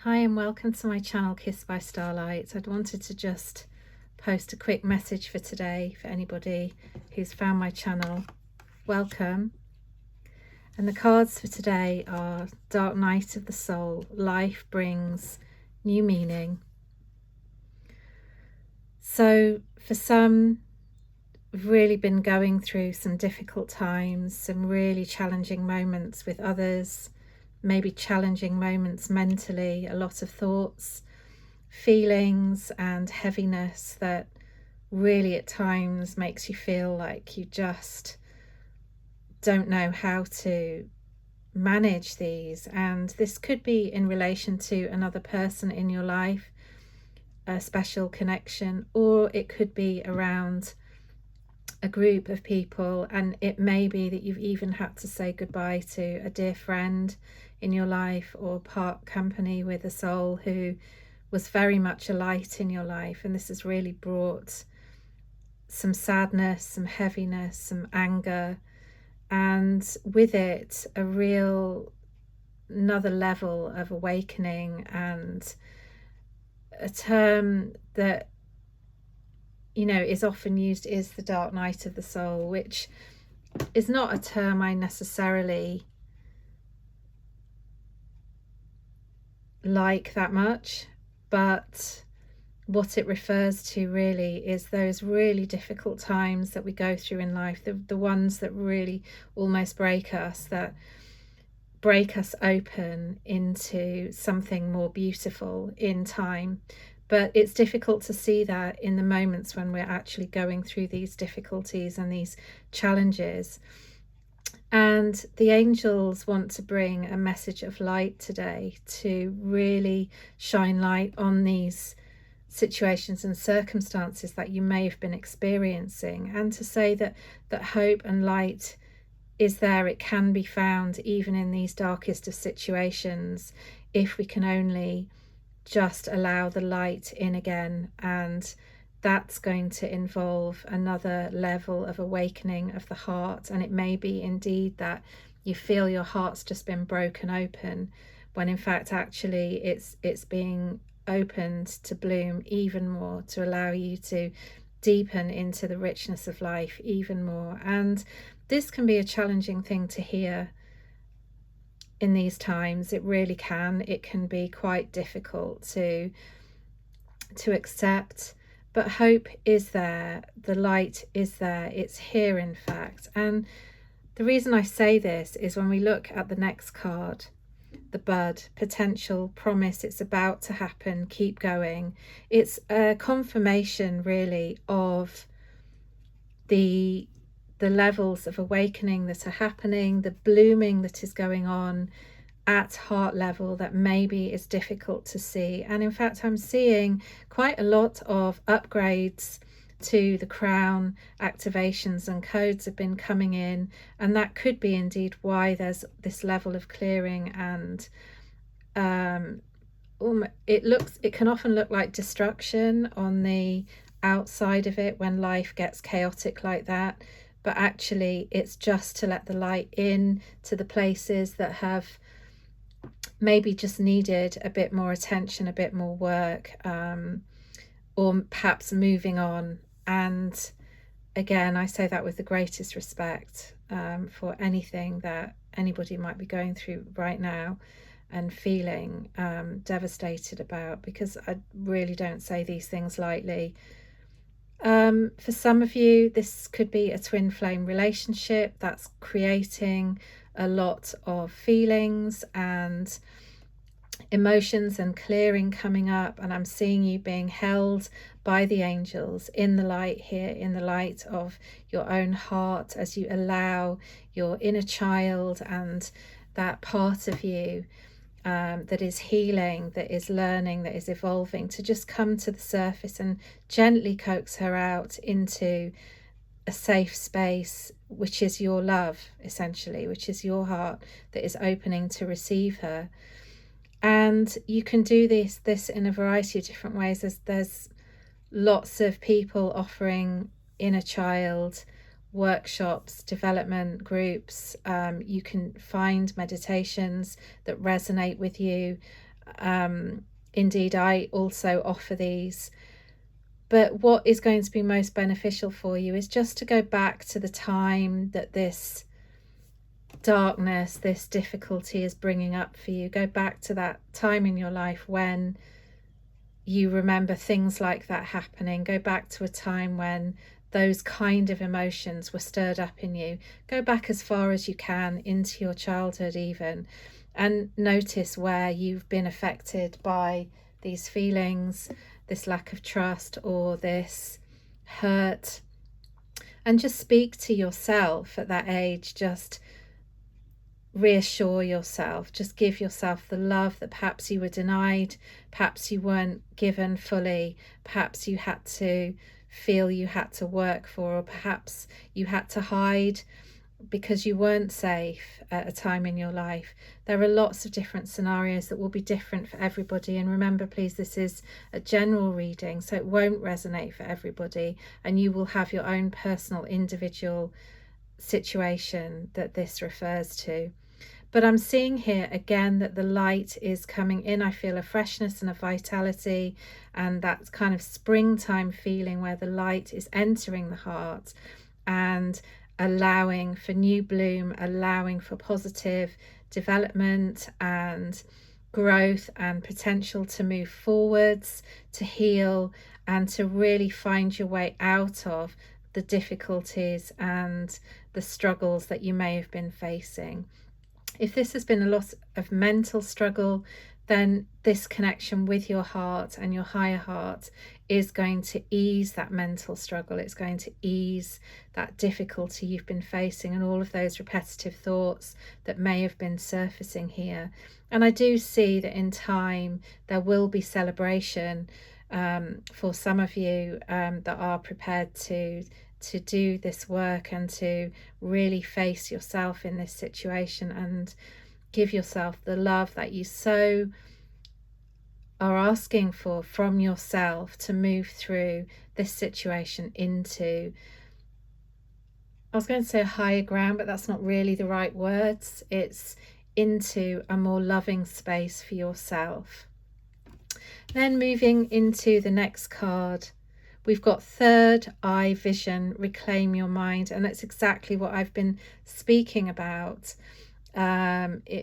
Hi and welcome to my channel Kissed by Starlight. I'd wanted to just post a quick message for today for anybody who's found my channel. Welcome. And the cards for today are Dark Night of the Soul. Life brings new meaning. So for some, we've really been going through some difficult times, some really challenging moments. With others, maybe challenging moments mentally, a lot of thoughts, feelings and heaviness that really at times makes you feel like you just don't know how to manage these. And this could be in relation to another person in your life, a special connection, or it could be around a group of people, and it may be that you've even had to say goodbye to a dear friend in your life or part company with a soul who was very much a light in your life, and this has really brought some sadness, some heaviness, some anger, and with it a real another level of awakening. And a term that is often used is the dark night of the soul, which is not a term I necessarily like that much, but what it refers to really is those really difficult times that we go through in life, the ones that really almost break us open into something more beautiful in time. But it's difficult to see that in the moments when we're actually going through these difficulties and these challenges. And the angels want to bring a message of light today to really shine light on these situations and circumstances that you may have been experiencing, and to say that hope and light is there. It can be found even in these darkest of situations if we can only just allow the light in again. And that's going to involve another level of awakening of the heart. And it may be indeed that you feel your heart's just been broken open, when in fact actually it's being opened to bloom even more, to allow you to deepen into the richness of life even more. And this can be a challenging thing to hear in these times. It really can. It can be quite difficult to accept, but hope is there, the light is there, it's here in fact. And the reason I say this is when we look at the next card, the bud, potential, promise, it's about to happen, keep going. It's a confirmation really of the levels of awakening that are happening, the blooming that is going on at heart level that maybe is difficult to see. And in fact, I'm seeing quite a lot of upgrades to the crown. Activations and codes have been coming in, and that could be indeed why there's this level of clearing. And it can often look like destruction on the outside of it when life gets chaotic like that, but actually it's just to let the light in to the places that have maybe just needed a bit more attention, a bit more work, or perhaps moving on. And again, I say that with the greatest respect for anything that anybody might be going through right now and feeling devastated about, because I really don't say these things lightly. For some of you, this could be a twin flame relationship that's creating a lot of feelings and emotions and clearing coming up. And I'm seeing you being held by the angels in the light here, in the light of your own heart, as you allow your inner child and that part of you that is healing, that is learning, that is evolving, to just come to the surface and gently coax her out into a safe space, which is your love, essentially, which is your heart that is opening to receive her. And you can do this in a variety of different ways. There's lots of people offering inner child workshops, development groups. You can find meditations that resonate with you. Indeed, I also offer these. But what is going to be most beneficial for you is just to go back to the time that this darkness, this difficulty is bringing up for you. Go back to that time in your life when you remember things like that happening. Go back to a time when those kind of emotions were stirred up in you. Go back as far as you can into your childhood even, and notice where you've been affected by these feelings, this lack of trust or this hurt. And just speak to yourself at that age. Just reassure yourself, just give yourself the love that perhaps you were denied, perhaps you weren't given fully, perhaps you had to feel you had to work for, or perhaps you had to hide because you weren't safe at a time in your life. There are lots of different scenarios that will be different for everybody, and remember, please, this is a general reading, so it won't resonate for everybody, and you will have your own personal individual situation that this refers to. But I'm seeing here again that the light is coming in. I feel a freshness and a vitality, and that kind of springtime feeling where the light is entering the heart and allowing for new bloom, allowing for positive development and growth and potential to move forwards, to heal, and to really find your way out of the difficulties and the struggles that you may have been facing. If this has been a lot of mental struggle, then this connection with your heart and your higher heart is going to ease that mental struggle. It's going to ease that difficulty you've been facing and all of those repetitive thoughts that may have been surfacing here. And I do see that in time there will be celebration for some of you that are prepared to do this work and to really face yourself in this situation and give yourself the love that you so are asking for from yourself to move through this situation into, I was going to say a higher ground, but that's not really the right words. It's into a more loving space for yourself. Then moving into the next card, we've got third eye vision, reclaim your mind. And that's exactly what I've been speaking about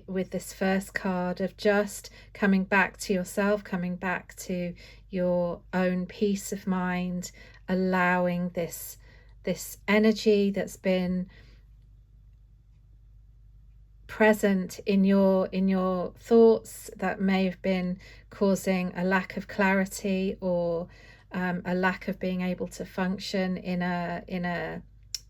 with this first card of just coming back to yourself, coming back to your own peace of mind, allowing this energy that's been present in your thoughts that may have been causing a lack of clarity or a lack of being able to function in a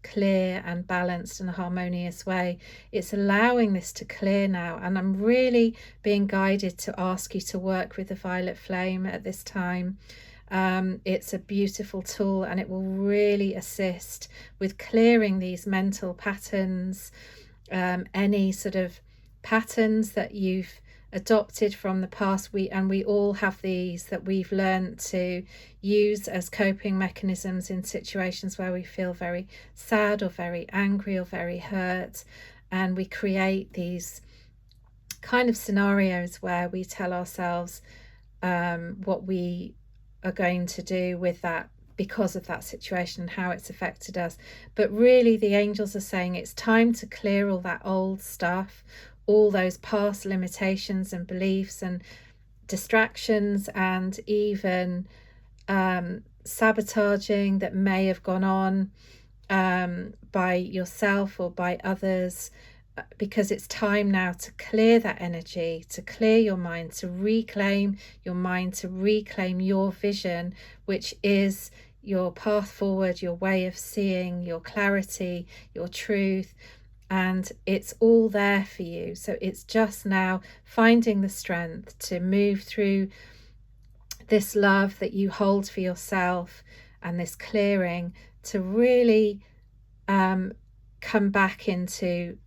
clear and balanced and harmonious way. It's allowing this to clear now, and I'm really being guided to ask you to work with the violet flame at this time. It's a beautiful tool, and it will really assist with clearing these mental patterns, any sort of patterns that you've adopted from the past. We all have these that we've learned to use as coping mechanisms in situations where we feel very sad or very angry or very hurt, and we create these kind of scenarios where we tell ourselves what we are going to do with that because of that situation and how it's affected us. But really, the angels are saying it's time to clear all that old stuff, all those past limitations and beliefs and distractions and even sabotaging that may have gone on by yourself or by others, because it's time now to clear that energy, to clear your mind, to reclaim your mind, to reclaim your vision, which is your path forward, your way of seeing, your clarity, your truth. And it's all there for you. So it's just now finding the strength to move through this love that you hold for yourself and this clearing to really come back into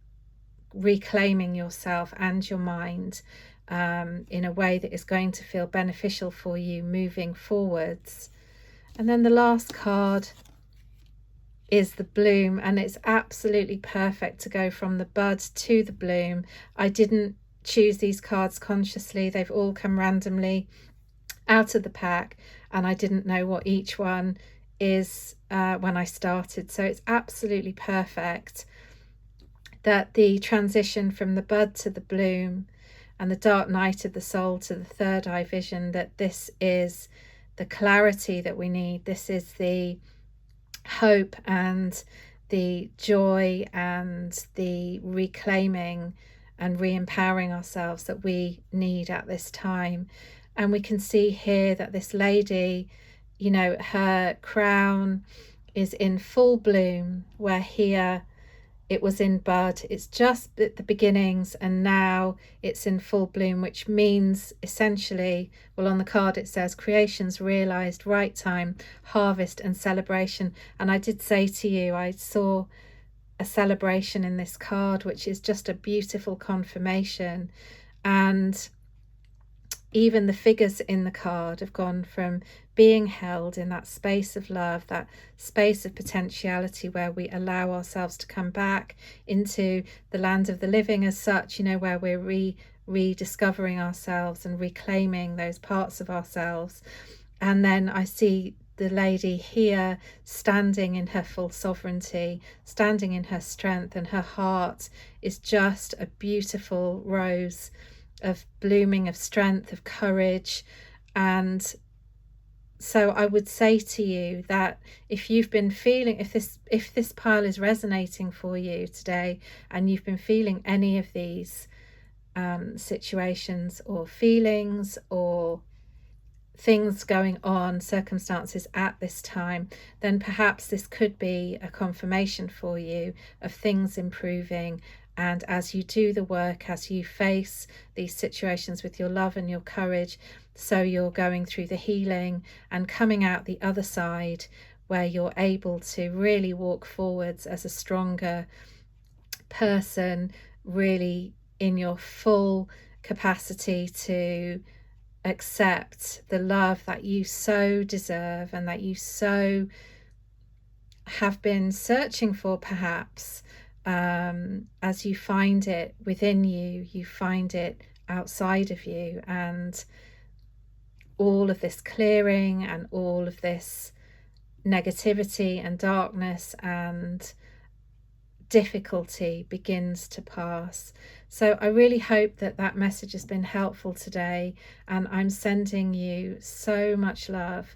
reclaiming yourself and your mind in a way that is going to feel beneficial for you moving forwards. And then the last card is the bloom, and it's absolutely perfect to go from the bud to the bloom. I didn't choose these cards consciously. They've all come randomly out of the pack, and I didn't know what each one is when I started. So it's absolutely perfect that the transition from the bud to the bloom and the dark night of the soul to the third eye vision, that this is the clarity that we need. This is the hope and the joy and the reclaiming and re-empowering ourselves that we need at this time. And we can see here that this lady, you know, her crown is in full bloom, where here it was in bud. It's just at the beginnings, and now it's in full bloom, which means essentially, well, on the card it says creation's realized, right time, harvest and celebration. And I did say to you, I saw a celebration in this card, which is just a beautiful confirmation. And even the figures in the card have gone from being held in that space of love, that space of potentiality where we allow ourselves to come back into the land of the living as such, you know, where we're rediscovering ourselves and reclaiming those parts of ourselves. And then I see the lady here standing in her full sovereignty, standing in her strength, and her heart is just a beautiful rose of blooming, of strength, of courage. And so I would say to you that if you've been feeling, if this pile is resonating for you today, and you've been feeling any of these situations or feelings or things going on, circumstances at this time, then perhaps this could be a confirmation for you of things improving. And as you do the work, as you face these situations with your love and your courage, so you're going through the healing and coming out the other side, where you're able to really walk forwards as a stronger person, really in your full capacity to accept the love that you so deserve and that you so have been searching for, perhaps. As you find it within you, you find it outside of you, and all of this clearing and all of this negativity and darkness and difficulty begins to pass. So I really hope that that message has been helpful today, and I'm sending you so much love.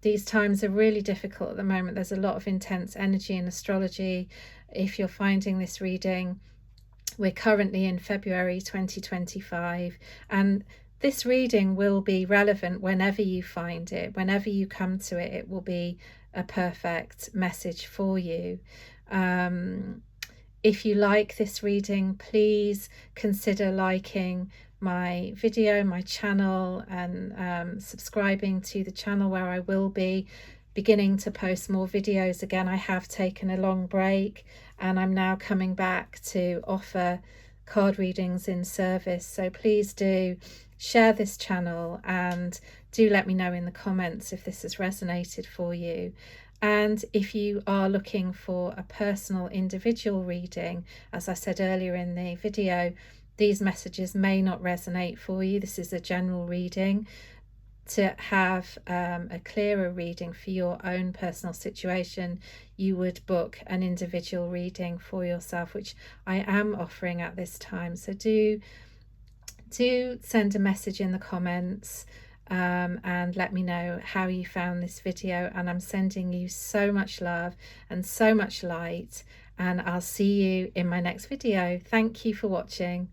These times are really difficult at the moment. There's a lot of intense energy in astrology. If you're finding this reading, we're currently in February 2025, and this reading will be relevant whenever you find it, whenever you come to it. It will be a perfect message for you. If you like this reading, please consider liking my video, my channel, and subscribing to the channel, where I will be beginning to post more videos again. I have taken a long break, and I'm now coming back to offer card readings in service. So please do share this channel, and do let me know in the comments if this has resonated for you. And if you are looking for a personal individual reading, as I said earlier in the video, these messages may not resonate for you. This is a general reading. To have a clearer reading for your own personal situation, you would book an individual reading for yourself, which I am offering at this time. So do send a message in the comments, and let me know how you found this video. And I'm sending you so much love and so much light, and I'll see you in my next video. Thank you for watching.